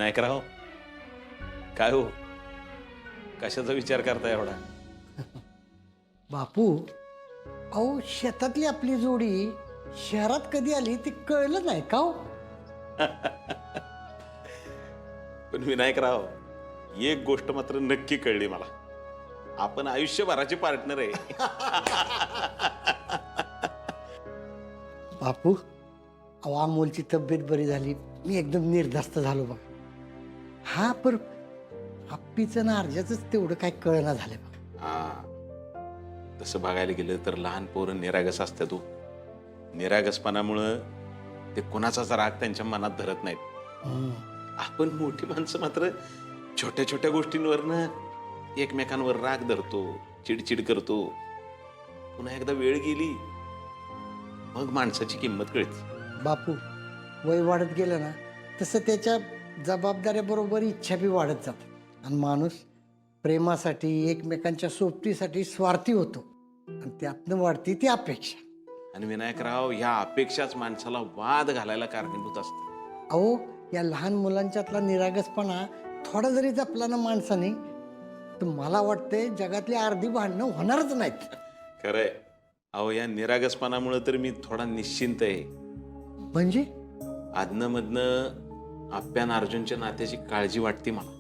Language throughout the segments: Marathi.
विनायकराव, काय हो, कशाचा विचार करताय एवढा? बापू, अहो शेतातली आपली जोडी शहरात कधी आली ते कळलं नाही का हो? पण विनायकराव, एक गोष्ट मात्र नक्की कळली मला, आपण आयुष्यभराचे पार्टनर आहे. बापू, अहो अमोलची तब्येत बरी झाली, मी एकदम निर्धास्त झालो बघ. हा पर आप्पीचं ना अर्जाच तेवढं काय कळना झालं बघ. हा, तसं बघायला गेलं तर लहान पोरं निरागस असतात. तू निरागसपणामुळं ते कोणाचाच राग त्यांच्या मनात धरत नाहीत. आपण मोठी माणसं मात्र छोट्या छोट्या गोष्टींवरनं एकमेकांवर राग धरतो, चिडचिड करतो. पुन्हा एकदा वेळ गेली मग माणसाची किंमत कळते. बापू, वय वाढत गेलं ना तसं त्याच्या जबाबदाऱ्याबरोबर इच्छा बी वाढत जातात आणि माणूस प्रेमासाठी एकमेकांच्या सोबतीसाठी स्वार्थी होतो आणि त्यातनं वाढते ती अपेक्षा. आणि विनायकराव, ह्या अपेक्षाच माणसाला वाद घालायला कारणीभूत असतात. अहो या लहान मुलांच्यातला निरागसपणा थोडा जरी जपला ना माणसाने तर मला वाटतंय जगातली अर्धी भांडणं होणारच नाहीत. खरंय. अहो, या निरागसपणामुळे तर मी थोडा निश्चिंत आहे. म्हणजे आधनं आप्यान अर्जुनच्या नात्याची काळजी वाटते मला.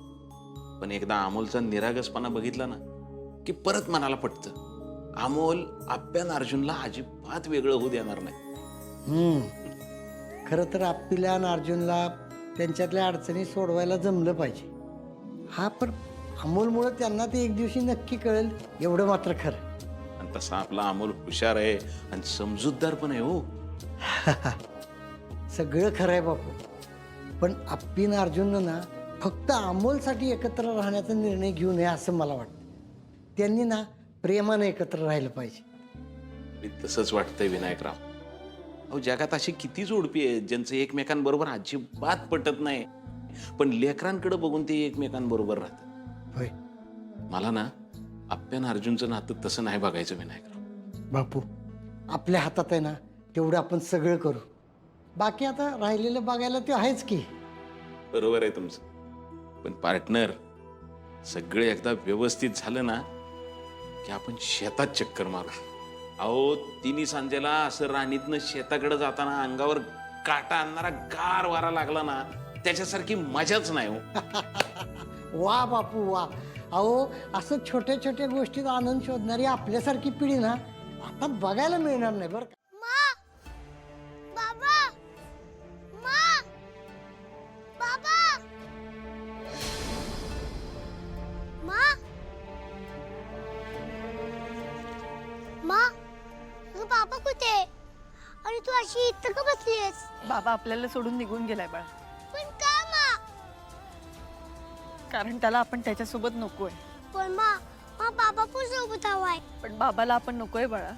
पण एकदा अमोलचा निरागसपणा बघितला ना की परत मनाला पटतं, अमोल आप्यान अर्जुनला अजिबात वेगळं होऊ देणार नाही. खरं तर आप्पीला आणि अर्जुनला त्यांच्यातल्या अडचणी सोडवायला जमलं पाहिजे. हा पण अमोलमुळं त्यांना ते एक दिवशी नक्की कळेल एवढं मात्र खरं. आणि तसा आपला अमोल हुशार आहे आणि समजूतदार पण आहे हो. सगळं खरं आहे बापू, पण आप्पीनं अर्जुननं ना फक्त अमोलसाठी एकत्र राहण्याचा निर्णय घेऊ नये असं मला वाटतं. त्यांनी ना प्रेमानं एकत्र राहिलं पाहिजे. मी तसंच वाटतंय विनायकराव. अहो, जगात अशी किती जोडपी आहेत ज्यांचं एकमेकांबरोबर अजिबात पटत नाही, पण लेकरांकडे बघून ते एकमेकांबरोबर राहतात. होय मला ना आप्यान अर्जुनचं नातं तसं नाही बघायचं विनायकराव. बापू, आपल्या हातात आहे ना तेवढं आपण सगळं करू. बाकी आता राहिलेलं बघायला ते आहेच की. बरोबर आहे तुमचं, पण पार्टनर, सगळं एकदा व्यवस्थित झालं ना की आपण शेतात चक्कर मारू. अहो, तिन्ही सांजेला असं राणीतनं शेताकडे जाताना अंगावर काटा आणणारा गार वारा लागला ना, त्याच्यासारखी मजाच नाही हो. वा बापू वा. अहो असं छोट्या छोट्या गोष्टीत आनंद शोधणारी आपल्यासारखी पिढी ना आता बघायला मिळणार नाही बरं का. बाबा, मा, बाबा, मा, मा, तुझं बाबा कुठे आहे? आणि तू अशी इथं का बसलीस? बाबा आपल्याला सोडून निघून गेलाय बाळा, पण का मा? कारण त्याला आपण त्याच्यासोबत नकोय. पण मा बाबा पण सोबत हवाय. पण बाबाला आपण नकोय बाळा.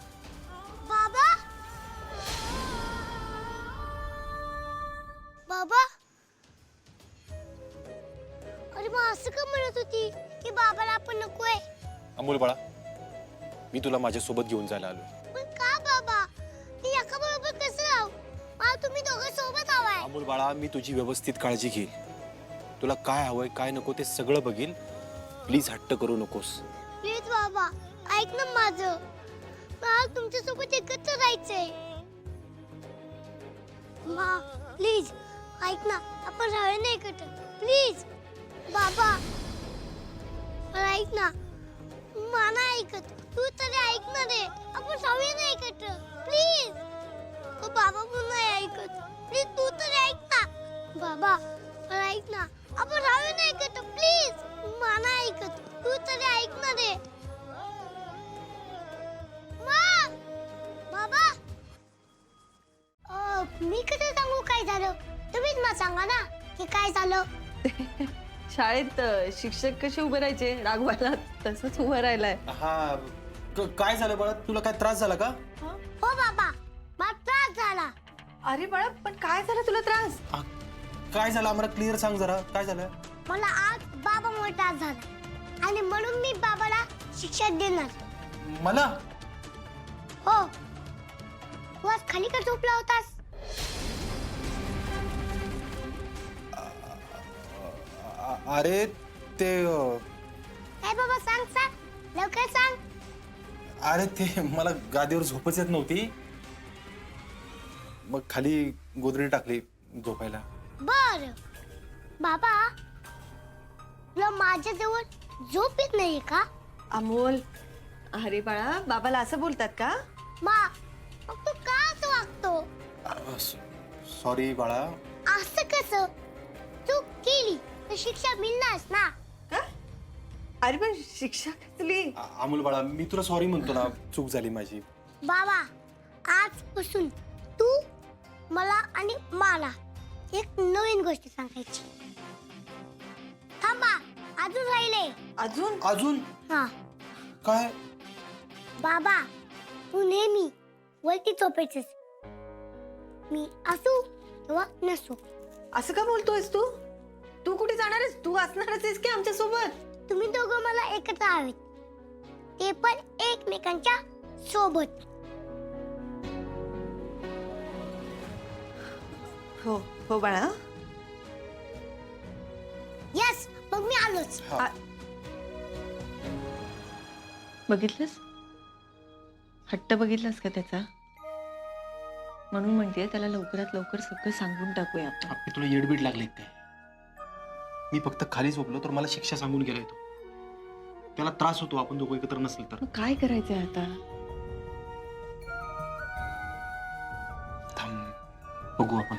बाबा, बाबा, अरे मग असं का म्हणत होती की बाबाला आपण नकोय? अमोल बाळा, मी तुला माझ्यासोबत घेऊन जायला आलो. पण का बाबा? मी एका बरोबर कसं राहू? मला तुम्ही दोघं सोबत हवाय. अमोल बाळा, मी तुझी व्यवस्थित काळजी घेईल. तुला काय हवंय काय नको ते सगळं बघील. प्लीज हट्ट करू नकोस. प्लीज बाबा, ऐक ना माझं. मला तुमच्या सोबत एकत्र राहायचंय. मा, प्लीज ऐक ना, आपण राहूया ना एकत्र. प्लीज बाबा, मला ऐक ना. मला ऐकत, तू तरी ऐक ना रे. आपण राहूया ना एकत्र. प्लीज. बाबा पण नाही ऐकत. प्लीज तू तरी ऐक ना. बाबा, मला ऐक ना. आपण राहूया ना एकत्र. प्लीज. मला ऐकत, तू तरी ऐक ना रे. मा, बाबा, मी कसं सांगू काय झालं? तुम्हीच मला सांगा ना की काय झालं. शाळेत शिक्षक कसे उभे राहायचे रागवायला, तसंच उभं राहिलाय. हा, काय झालं बाळा? तुला काय त्रास झाला का? हो बाबा, मला त्रास झाला. अरे बाळा, पण काय झालं तुला त्रास? काय झालं आम्हाला क्लिअर सांग जरा. काय झालं? मला आज बाबामुळे त्रास झाला आणि म्हणून मी बाबाला शिक्षा देणार. मला? हो. तू आज खाली का झोपला होतास? अरे ते काय बाबा सांग सांग लवकर सांग. अरे ते मला गादीवर झोपच येत नव्हती, मग खाली गोदरी टाकली झोपायला. बर बाबा तुला माझ्या जवळ झोप येत नाहीये का? अमोल, अरे बाळा, बाबाला असं बोलतात का? मग तू का असं वागतो? सॉरी बाळा. असं कसं? चूक केली तर शिक्षा मिळणारच ना. का? अरे पण शिक्षा कसली? अमोल बाळा, मी तुला सॉरी म्हणतो ना, चूक झाली माझी. बाबा आजपासून तू मला आणि मला एक नवीन गोष्ट सांगायची. थांबा अजून राहिले. अजून? अजून हा काय? बाबा तू नेहमी वरती झोपायचंस, मी असू किंवा नसू. असं का बोलतोयस तू? तू कुठे जाणार आहेस? तू असणारच आहेस की आमच्या सोबत? तुम्ही दोघं मला एकत्र हवेत, ते पण एकमेकांच्या सोबत. हो हो बाळा. यस मग मी आलोच. बघितलंस? हट्ट बघितलास का त्याचा? म्हणून म्हणते त्याला लवकरात लवकर सगळं सांगून टाकूया आपण. आपली तुला येडबीड लागले काय? मी फक्त खाली झोपलो तर मला शिक्षा सांगून गेलाय तो. त्याला त्रास होतो आपण दोघं एकत्र नसलं तर. मग काय करायचंय आता? थांब बघू आपण.